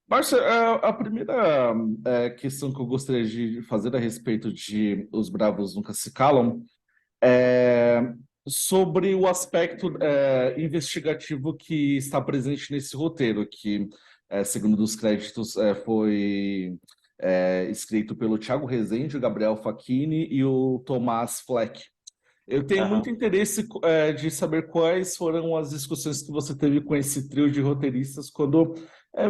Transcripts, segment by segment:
Márcia, a primeira questão que eu gostaria de fazer a respeito de Os Bravos Nunca Se Calam é sobre o aspecto investigativo que está presente nesse roteiro, que, segundo os créditos, foi escrito pelo Thiago Rezende, o Gabriel Facchini e o Tomás Fleck. Eu tenho muito Aham. interesse de saber quais foram as discussões que você teve com esse trio de roteiristas quando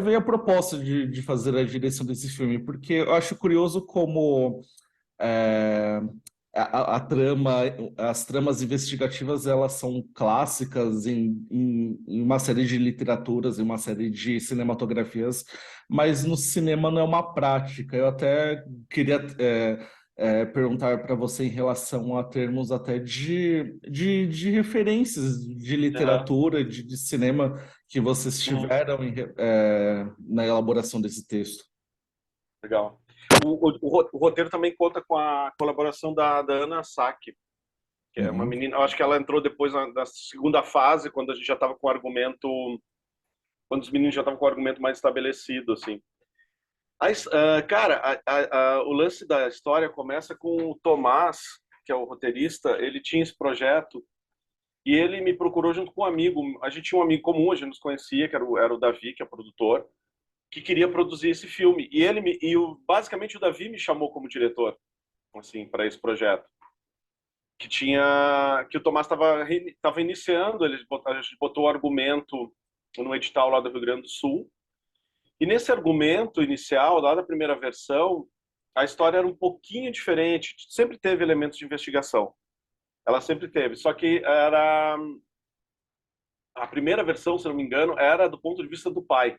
veio a proposta de fazer a direção desse filme, porque eu acho curioso como é, a trama, as tramas investigativas, elas são clássicas em uma série de literaturas, em uma série de cinematografias, mas no cinema não é uma prática. Eu até queria perguntar para você em relação a termos até de referências de Aham. literatura, de cinema que vocês Uhum. tiveram na elaboração desse texto. Legal. O roteiro também conta com a colaboração da Ana Sack, que é uma Uhum. menina. Eu acho que ela entrou depois na segunda fase, quando a gente já estava com o argumento, quando os meninos já estavam com o argumento mais estabelecido, assim. Cara, o lance da história começa com o Tomás, que é o roteirista. Ele tinha esse projeto e ele me procurou junto com um amigo. A gente tinha um amigo comum, a gente nos conhecia, que era o Davi, que é produtor, que queria produzir esse filme. E basicamente o Davi me chamou como diretor, assim, para esse projeto, que o Tomás estava iniciando. A gente botou o argumento no edital lá do Rio Grande do Sul. E nesse argumento inicial, lá da primeira versão, a história era um pouquinho diferente. Sempre teve elementos de investigação. Ela sempre teve. Só que era a primeira versão, se não me engano, era do ponto de vista do pai.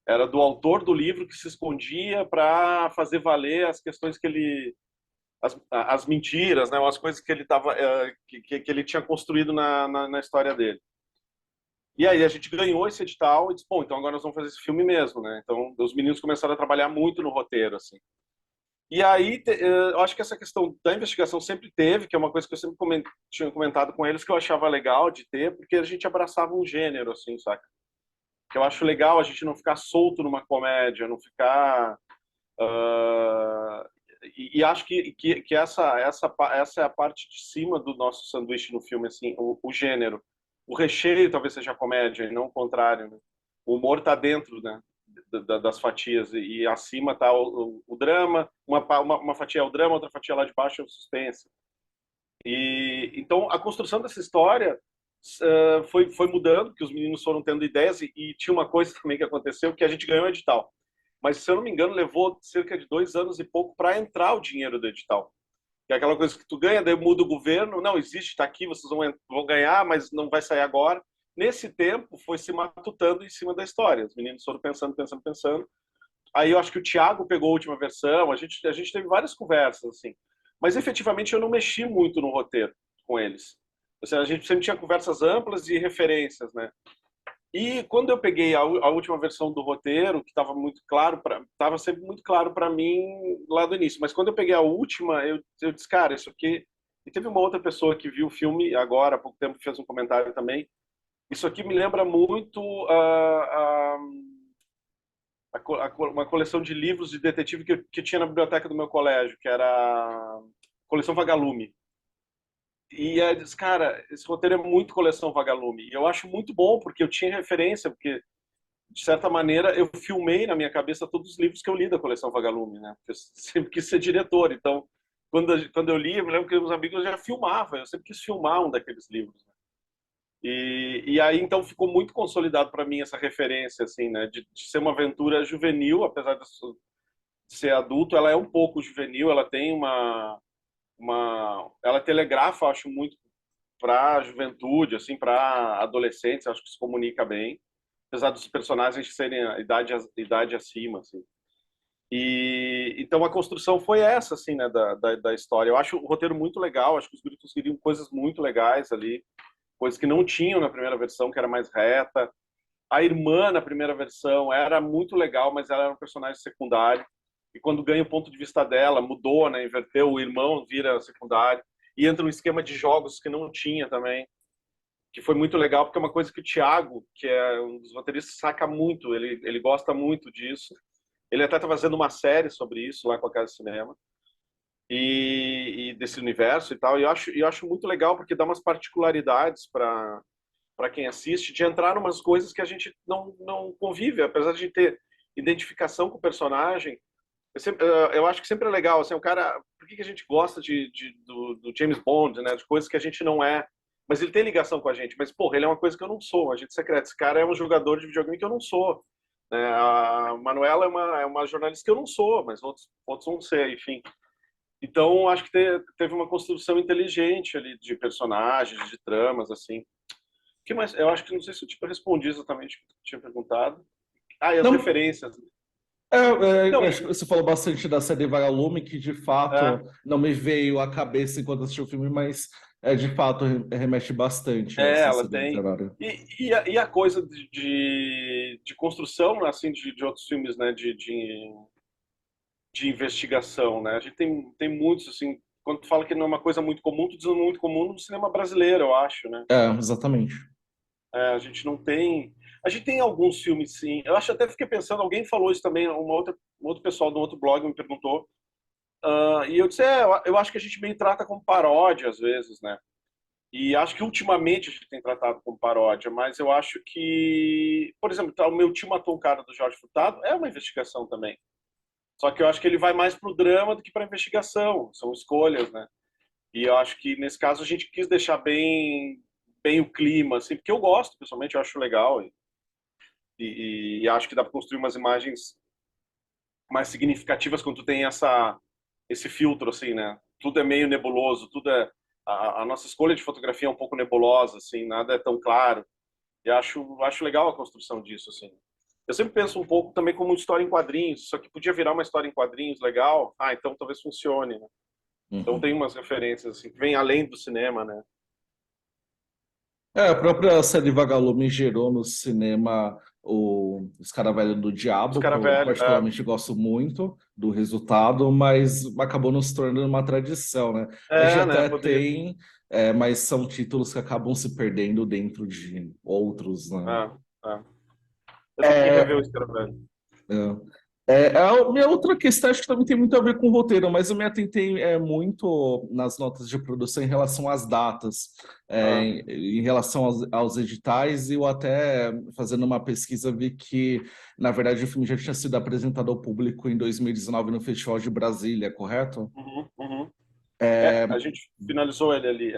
Era do autor do livro que se escondia para fazer valer as questões que ele, as mentiras, né, as coisas que ele tava, que ele tinha construído na história dele. E aí a gente ganhou esse edital e disse, bom, então agora nós vamos fazer esse filme mesmo, né? Então os meninos começaram a trabalhar muito no roteiro, assim. E aí eu acho que essa questão da investigação sempre teve, que é uma coisa que eu sempre tinha comentado com eles, que eu achava legal de ter, porque a gente abraçava um gênero, assim, saca? Que eu acho legal a gente não ficar solto numa comédia, não ficar. ah, e acho que essa é a parte de cima do nosso sanduíche no filme, assim, o gênero. O recheio talvez seja comédia, e não o contrário, né? O humor está dentro, né, das fatias, e acima está o drama, uma fatia é o drama, outra fatia lá de baixo é o suspense. E então a construção dessa história foi mudando, porque os meninos foram tendo ideias, e tinha uma coisa também que aconteceu, que a gente ganhou o edital. Mas, se eu não me engano, levou cerca de 2 anos e pouco para entrar o dinheiro do edital. Que é aquela coisa que tu ganha, daí muda o governo, não, existe, está aqui, vocês vão ganhar, mas não vai sair agora. Nesse tempo, foi se matutando em cima da história. Os meninos foram pensando, pensando, pensando. Aí eu acho que o Thiago pegou a última versão, a gente teve várias conversas, assim. Mas efetivamente eu não mexi muito no roteiro com eles. Ou seja, a gente sempre tinha conversas amplas e referências, né? E quando eu peguei a última versão do roteiro, que estava sempre muito claro para mim lá do início. Mas quando eu peguei a última, eu disse, cara, isso aqui. E teve uma outra pessoa que viu o filme agora, há pouco tempo, que fez um comentário também. Isso aqui me lembra muito uma coleção de livros de detetive que tinha na biblioteca do meu colégio, que era a coleção Vagalume. E aí, disse, cara, esse roteiro é muito coleção Vagalume. E eu acho muito bom, porque eu tinha referência, porque de certa maneira, eu filmei na minha cabeça todos os livros que eu li da coleção Vagalume, né? Porque eu sempre quis ser diretor, então, quando eu li, eu me lembro que os amigos já filmavam, eu sempre quis filmar um daqueles livros, né? E aí, então, ficou muito consolidado para mim essa referência, assim, né? De ser uma aventura juvenil, apesar de ser adulto, ela é um pouco juvenil, ela tem ela telegrafa, acho, muito para a juventude, assim, para adolescentes, acho que se comunica bem, apesar dos personagens serem a idade acima, assim. E então a construção foi essa, assim, né, da história. Eu acho o roteiro muito legal, acho que os guris conseguiriam coisas muito legais ali, coisas que não tinham na primeira versão, que era mais reta. A irmã na primeira versão era muito legal, mas ela era um personagem secundário. E quando ganha o ponto de vista dela, mudou, né, inverteu, o irmão vira secundário. E entra um esquema de jogos que não tinha também. que foi muito legal, porque é uma coisa que o Thiago, que é um dos roteiristas, saca muito, ele gosta muito disso. Ele até está fazendo uma série sobre isso lá com a Casa de Cinema, e desse universo e tal. E eu acho muito legal, porque dá umas particularidades para quem assiste, de entrar em umas coisas que a gente não convive, apesar de ter identificação com o personagem. Eu acho que sempre é legal, assim, o cara, por que a gente gosta do James Bond, né, de coisas que a gente não é, mas ele tem ligação com a gente, mas, porra, ele é uma coisa que eu não sou, um agente secreto, esse cara é um jogador de videogame que eu não sou, né, a Manuela é uma jornalista que eu não sou, mas outros vão ser, enfim. Então, acho que teve uma construção inteligente ali de personagens, de tramas, assim. Que mais? Eu acho que não sei se eu tipo, respondi exatamente o que tu tinha perguntado. Ah, e as Não, referências. acho Não, que você falou bastante da série Vagalume, que de fato é, não me veio à cabeça enquanto assisti o filme, mas de fato remete bastante a essa ela série tem. literária. E a coisa de construção, né, assim, de outros filmes, né, de investigação, né? A gente tem muitos, assim, quando tu fala que não é uma coisa muito comum, tu diz muito comum no cinema brasileiro, eu acho, né? Exatamente. A gente não tem. A gente tem alguns filmes, sim. Eu acho até fiquei pensando, alguém falou isso também, um outro pessoal de um outro blog me perguntou. E eu disse, eu acho que a gente meio trata como paródia às vezes, né? E acho que ultimamente a gente tem tratado como paródia, mas eu acho que, por exemplo, o Meu Tio Matou um Cara do Jorge Furtado é uma investigação também. Só que eu acho que ele vai mais para o drama do que para a investigação. São escolhas, né? E eu acho que nesse caso a gente quis deixar bem o clima, assim, porque eu gosto, pessoalmente, eu acho legal e acho que dá para construir umas imagens mais significativas quando tu tem esse filtro, assim, né? Tudo é meio nebuloso, tudo é a nossa escolha de fotografia é um pouco nebulosa, assim, nada é tão claro. E acho legal a construção disso, assim. Eu sempre penso um pouco também como uma história em quadrinhos, só que podia virar uma história em quadrinhos legal. Então talvez funcione, né? Então Uhum. tem umas referências assim que vêm além do cinema, né? A própria série Vagalume gerou no cinema o Escaravelho do Os Diabo, que cara eu velho, particularmente gosto muito do resultado, mas acabou não se tornando uma tradição, né? A gente né? até Poderia. tem, mas são títulos que acabam se perdendo dentro de outros, né? É, é. Eu tenho que rever o É, Oscar velho. a minha outra questão, acho que também tem muito a ver com o roteiro, mas eu me atentei muito nas notas de produção em relação às datas, Ah, em relação aos editais, e eu até, fazendo uma pesquisa, vi que, na verdade, o filme já tinha sido apresentado ao público em 2019 no Festival de Brasília, correto? uhum, uhum. A gente finalizou ele ali.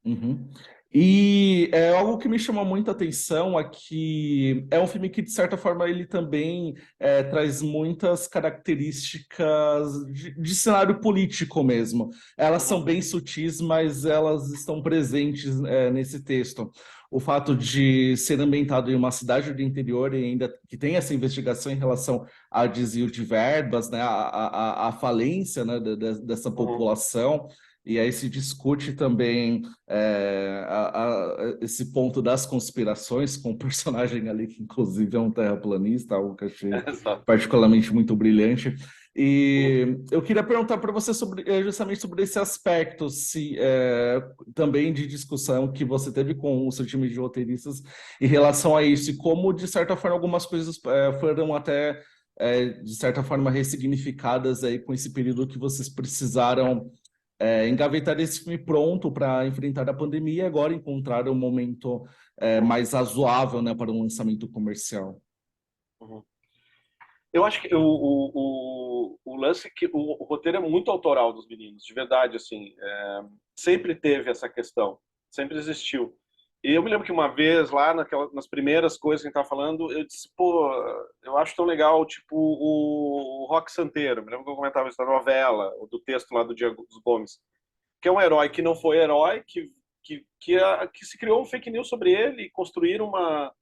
Uhum. E é algo que me chamou muita atenção é que é um filme que, de certa forma, ele também traz muitas características de cenário político mesmo. Elas são Uhum, bem sutis, mas elas estão presentes nesse texto. O fato de ser ambientado em uma cidade do interior e ainda que tem essa investigação em relação a desvio de verbas, né, a falência, né, dessa uhum. população. E aí se discute também esse ponto das conspirações, com um personagem ali que inclusive é um terraplanista, algo que eu achei Exato. particularmente muito brilhante. Uhum. E eu queria perguntar para você justamente sobre esse aspecto, se também de discussão que você teve com o seu time de roteiristas em relação a isso, e como, de certa forma, algumas coisas foram até, de certa forma, ressignificadas aí com esse período que vocês precisaram engavetar esse filme pronto para enfrentar a pandemia e agora encontrar um momento Uhum. mais razoável, né, para um lançamento comercial. Uhum. Eu acho que o lance é que o roteiro é muito autoral dos meninos, de verdade, assim, sempre teve essa questão, sempre existiu. E eu me lembro que uma vez, lá nas primeiras coisas que a gente estava falando, eu disse, pô, eu acho tão legal, tipo, o Rock Santeiro, me lembro que eu comentava isso da novela, ou do texto lá do Diego Gomes, que é um herói que não foi herói, que se criou um fake news sobre ele e construíram uma.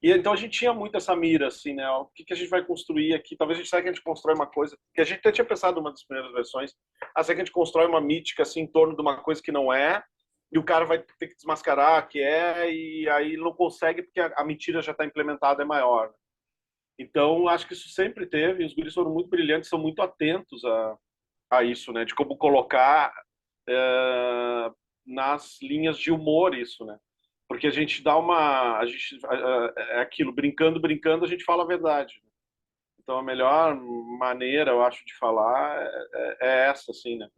E então a gente tinha muito essa mira, assim, né? O que a gente vai construir aqui? Talvez a gente saiba que a gente constrói uma coisa, que a gente até tinha pensado numa das primeiras versões, será que a gente constrói uma mítica, assim, em torno de uma coisa que não é, e o cara vai ter que desmascarar que é, e aí não consegue porque a mentira já está implementada, é maior. Então, acho que isso sempre teve, e os guris foram muito brilhantes, são muito atentos a isso, né? De como colocar nas linhas de humor isso, né? porque a gente dá a gente, é aquilo, brincando, brincando, a gente fala a verdade. Então a melhor maneira, eu acho, de falar é essa, assim, né?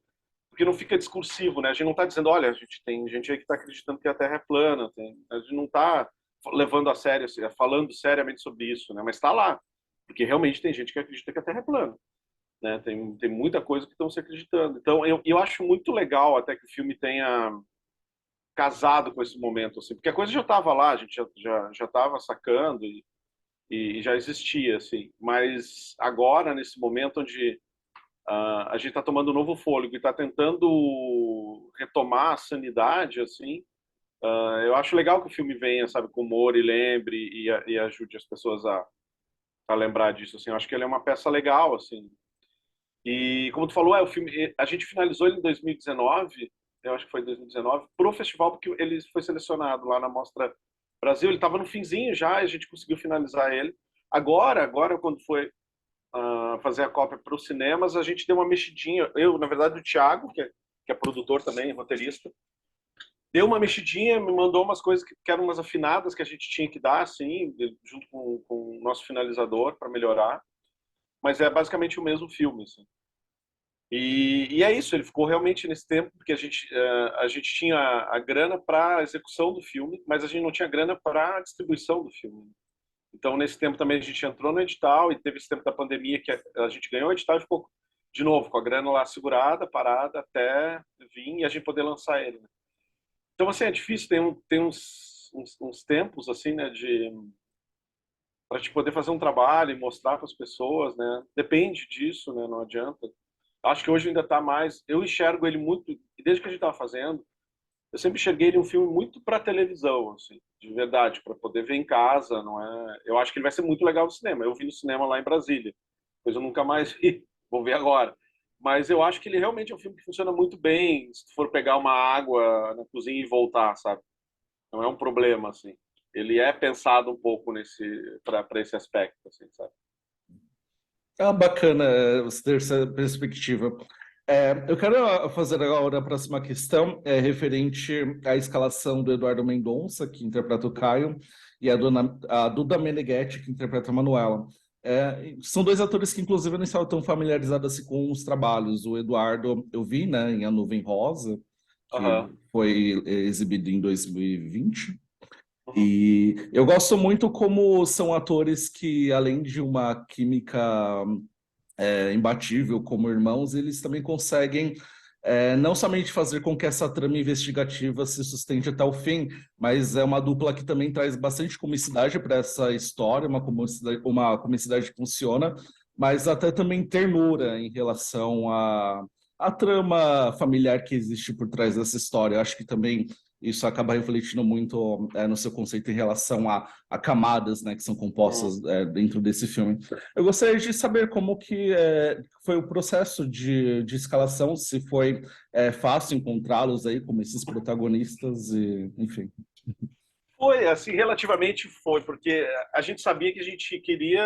Porque não fica discursivo, né? A gente não está dizendo, olha, a gente tem gente aí que está acreditando que a Terra é plana, a gente não está levando a sério, assim, falando seriamente sobre isso, né? Mas está lá, porque realmente tem gente que acredita que a Terra é plana, né? Tem muita coisa que estão se acreditando. Então eu acho muito legal até que o filme tenha casado com esse momento, assim, porque a coisa já estava lá, a gente já estava sacando e já existia, assim. Mas agora, nesse momento onde a gente está tomando um novo fôlego e está tentando retomar a sanidade, assim, eu acho legal que o filme venha, sabe, com humor e lembre e ajude as pessoas a lembrar disso, assim. Eu acho que ele é uma peça legal, assim. E como tu falou, o filme, a gente finalizou ele em 2019, eu acho que foi 2019, pro festival, porque ele foi selecionado lá na Mostra Brasil. Ele estava no finzinho já, e a gente conseguiu finalizar ele. Agora quando foi fazer a cópia para os cinemas, a gente deu uma mexidinha. Eu, na verdade, o Thiago, que é produtor também, roteirista, deu uma mexidinha, me mandou umas coisas que eram umas afinadas que a gente tinha que dar, assim, junto com o nosso finalizador, para melhorar. Mas é basicamente o mesmo filme, assim. E é isso, ele ficou realmente nesse tempo, porque a gente tinha a grana para a execução do filme, mas a gente não tinha grana para a distribuição do filme. Então, nesse tempo também a gente entrou no edital e teve esse tempo da pandemia que a gente ganhou o edital e ficou, de novo, com a grana lá segurada, parada, até vir e a gente poder lançar ele, né? Então, assim, é difícil, tem uns tempos, assim, né, para a gente poder fazer um trabalho e mostrar para as pessoas, né? Depende disso, né? Não adianta. Acho que hoje ainda está mais. Eu enxergo ele muito, desde que a gente estava fazendo, eu sempre enxerguei ele um filme muito para televisão, assim, de verdade, para poder ver em casa, não é? Eu acho que ele vai ser muito legal no cinema. Eu vi no cinema lá em Brasília, pois eu nunca mais vi, vou ver agora. Mas eu acho que ele realmente é um filme que funciona muito bem, se tu for pegar uma água na cozinha e voltar, sabe? Não é um problema, assim. Ele é pensado um pouco nesse para esse aspecto, assim, sabe? Ah, bacana você ter essa perspectiva. Eu quero fazer agora a próxima questão, referente à escalação do Eduardo Mendonça, que interpreta o Caio, e a Duda Meneghetti, que interpreta a Manuela. São dois atores que, inclusive, não estavam tão familiarizados assim, com os trabalhos. O Eduardo, eu vi, né, em A Nuvem Rosa, que Aham. foi exibido em 2020. Uhum. E eu gosto muito como são atores que, além de uma química imbatível como irmãos, eles também conseguem não somente fazer com que essa trama investigativa se sustente até o fim, mas é uma dupla que também traz bastante comicidade para essa história, uma comicidade que funciona, mas até também ternura em relação à trama familiar que existe por trás dessa história. Eu acho que também isso acaba refletindo muito no seu conceito em relação a camadas, né, que são Uhum. compostas dentro desse filme. Eu gostaria de saber como que foi o processo de escalação, se foi fácil encontrá-los aí como esses protagonistas, e, enfim. Foi, assim, relativamente foi, porque a gente sabia que a gente queria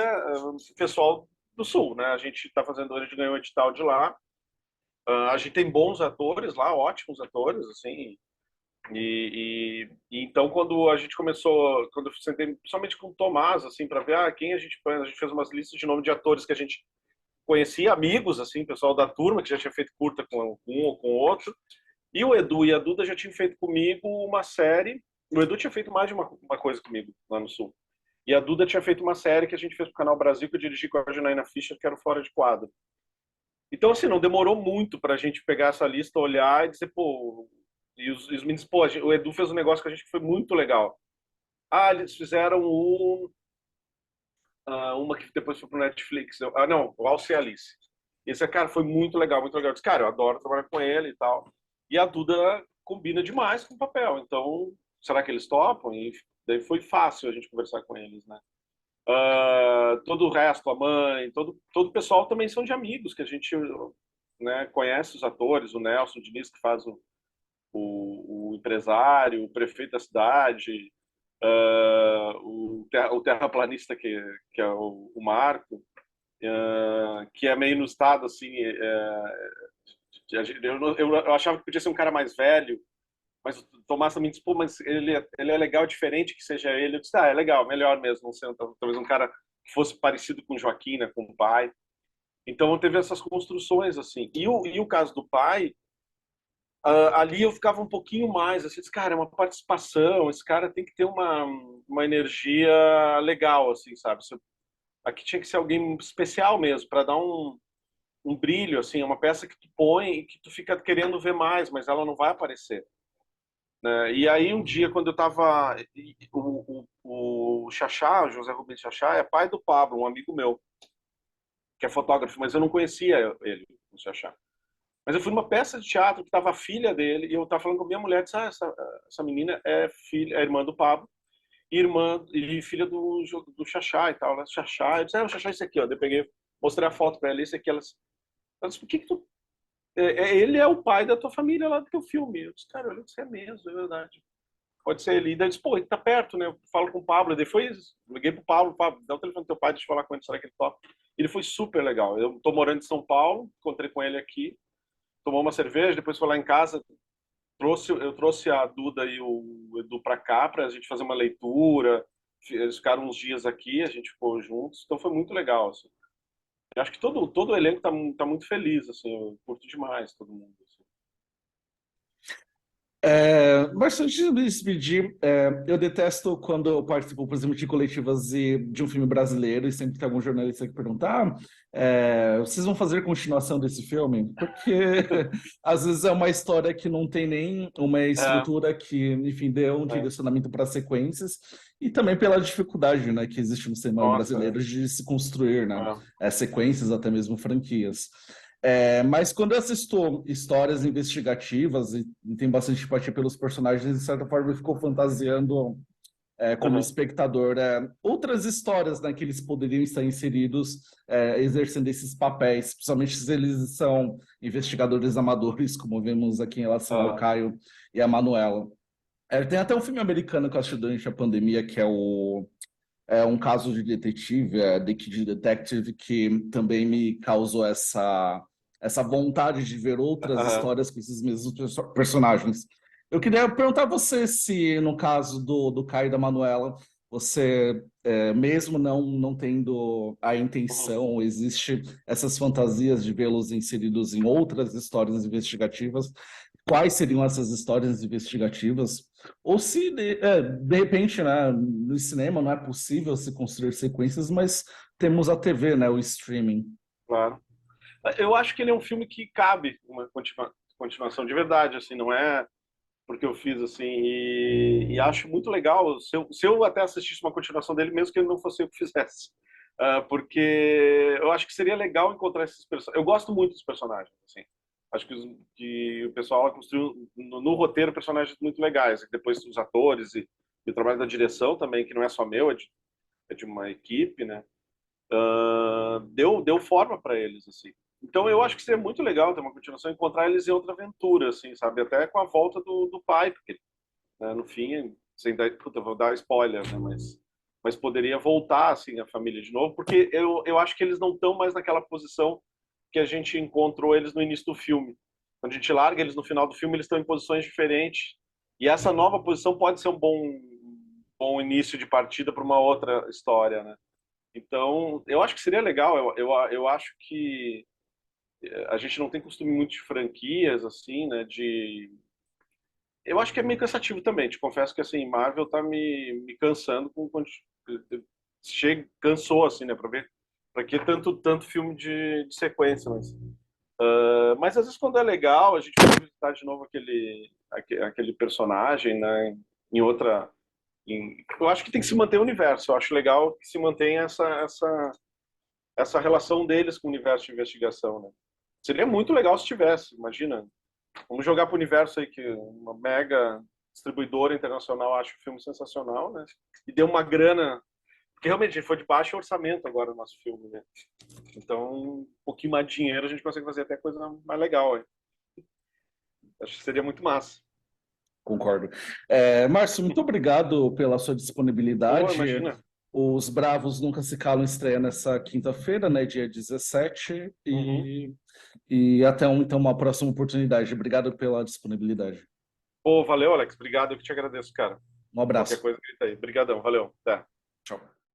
pessoal do Sul, né? A gente está fazendo, a gente ganhou o edital de lá. A gente tem bons atores lá, ótimos atores, assim. E então, quando a gente começou, quando eu sentei, principalmente com o Tomás, assim, para ver quem a gente põe, a gente fez umas listas de nome de atores que a gente conhecia, amigos, assim, pessoal da turma, que já tinha feito curta com um ou com outro. E o Edu e a Duda já tinham feito comigo uma série. O Edu tinha feito mais de uma coisa comigo lá no Sul. E a Duda tinha feito uma série que a gente fez pro Canal Brasil, que eu dirigi com a Janaína Fischer, que era o Fora de Quadro. Então, assim, não demorou muito pra gente pegar essa lista, olhar e dizer, pô. E os meninos, pô, o Edu fez um negócio com a gente que foi muito legal. Eles fizeram uma que depois foi pro Netflix. Não, o Alce e Alice. Esse, cara, foi muito legal, muito legal. Eu disse, cara, eu adoro trabalhar com ele e tal. E a Duda combina demais com o papel. Então, será que eles topam? E daí foi fácil a gente conversar com eles, né? Todo o resto, a mãe, todo o pessoal também são de amigos, que a gente, né, conhece os atores, o Nelson Diniz, que faz o empresário, o prefeito da cidade, o terraplanista, que é o Marco, que é meio inusitado, assim. Eu achava que podia ser um cara mais velho, Mas o Tomás também disse, pô, mas ele é legal, diferente que seja ele. Eu disse, é legal, melhor mesmo, não ser talvez um cara que fosse parecido com o Joaquim, né, com o pai. Então teve essas construções, assim. E o caso do pai, ali eu ficava um pouquinho mais, assim, disse, cara, é uma participação, esse cara tem que ter uma energia legal, assim, sabe? Aqui tinha que ser alguém especial mesmo, para dar um brilho, assim, é uma peça que tu põe e que tu fica querendo ver mais, mas ela não vai aparecer, né? E aí um dia, quando eu tava... o Xaxá, o José Rubens Xaxá, é pai do Pablo, um amigo meu, que é fotógrafo, mas eu não conhecia ele, o Xaxá. Mas eu fui numa peça de teatro que tava a filha dele, e eu tava falando com a minha mulher, disse, essa menina é filha, é irmã do Pablo, irmã e filha do Xaxá e tal, né? Xaxá, eu disse, o Xaxá é esse aqui, ó. Daí eu peguei, mostrei a foto pra ela, esse aqui, ela disse, por que tu... ele é o pai da tua família lá do teu filme. Eu disse, cara, olha, isso é mesmo, é verdade. Pode ser ele. E daí eu disse, pô, ele tá perto, né? Eu falo com o Pablo. E depois liguei pro Pablo, dá o telefone do teu pai, deixa eu falar com ele, será que ele topa? Ele foi super legal. Eu tô morando em São Paulo, encontrei com ele aqui, tomou uma cerveja, depois foi lá em casa, eu trouxe a Duda e o Edu para cá para a gente fazer uma leitura. Eles ficaram uns dias aqui, a gente ficou juntos, então foi muito legal, assim. Eu acho que todo o elenco tá muito feliz, assim, eu curto demais todo mundo, assim. Mas antes de me despedir, eu detesto quando eu participo, por exemplo, de coletivas de um filme brasileiro e sempre tem algum jornalista que pergunta: vocês vão fazer continuação desse filme? Porque às vezes é uma história que não tem nem uma É, estrutura que, enfim, dê um é, direcionamento para sequências e também pela dificuldade, né, que existe no cinema nossa, brasileiro de se construir, né, é, sequências, até mesmo franquias. Mas quando eu assisto histórias investigativas e tenho bastante empatia pelos personagens, de certa forma eu fico fantasiando, como uhum, espectador, outras histórias, né, que eles poderiam estar inseridos, exercendo esses papéis, principalmente se eles são investigadores amadores, como vemos aqui em relação ao é, Caio e a Manuela. Tem até um filme americano que eu assisti durante a pandemia, que é um caso de detetive, The Kid Detective, que também me causou essa vontade de ver outras uhum. histórias com esses mesmos personagens. Eu queria perguntar a você se, no caso do Caio e da Manuela, você, mesmo não tendo a Uhum. intenção, existe essas fantasias de vê-los inseridos em outras histórias investigativas. Quais seriam essas histórias investigativas? Ou se, de repente, né, no cinema não é possível se construir sequências, mas temos a TV, né, o streaming. Claro. Eu acho que ele é um filme que cabe uma continuação de verdade, assim, não é porque eu fiz assim, e acho muito legal se eu até assistisse uma continuação dele, mesmo que ele não fosse eu que fizesse. Porque eu acho que seria legal encontrar esses personagens. Eu gosto muito dos personagens, assim. Acho que o pessoal construiu no roteiro personagens muito legais. E depois os atores e o trabalho da direção também, que não é só meu, é de uma equipe, né? Deu forma para eles, assim. Então eu acho que seria muito legal ter uma continuação, encontrar eles em outra aventura, assim, sabe? Até com a volta do pai, porque, né, no fim, sem dar, puta, vou dar spoiler, né? Mas poderia voltar, assim, a família de novo, porque eu acho que eles não estão mais naquela posição que a gente encontrou eles no início do filme. Quando a gente larga eles no final do filme, eles estão em posições diferentes. E essa nova posição pode ser um bom início de partida para uma outra história, né? Então, eu acho que seria legal. Eu acho que a gente não tem costume muito de franquias, assim, né? Eu acho que é meio cansativo também. Te confesso que, assim, Marvel tá me cansando cansou, assim, né? Pra ver. Pra que tanto filme de sequência, mas às vezes quando é legal, a gente pode visitar de novo aquele personagem, né? Em outra. Eu acho que tem que se manter o universo. Eu acho legal que se mantenha essa relação deles com o universo de investigação, né? Seria muito legal se tivesse, imagina. Vamos jogar para o universo aí que uma mega distribuidora internacional acha o filme sensacional, né? E deu uma grana, porque realmente foi de baixo orçamento agora o nosso filme, né? Então, um pouquinho mais de dinheiro a gente consegue fazer até coisa mais legal aí. Acho que seria muito massa. Concordo. Márcio, muito obrigado pela sua Pô, disponibilidade. imagina. Os Bravos Nunca Se Calam estreia nessa quinta-feira, né, dia 17, Uhum. e até então uma próxima oportunidade. Obrigado pela disponibilidade. Pô, valeu, Alex. Obrigado, eu que te agradeço, cara. Um Qualquer abraço. coisa, grita aí. Obrigadão, valeu. Até. Tchau.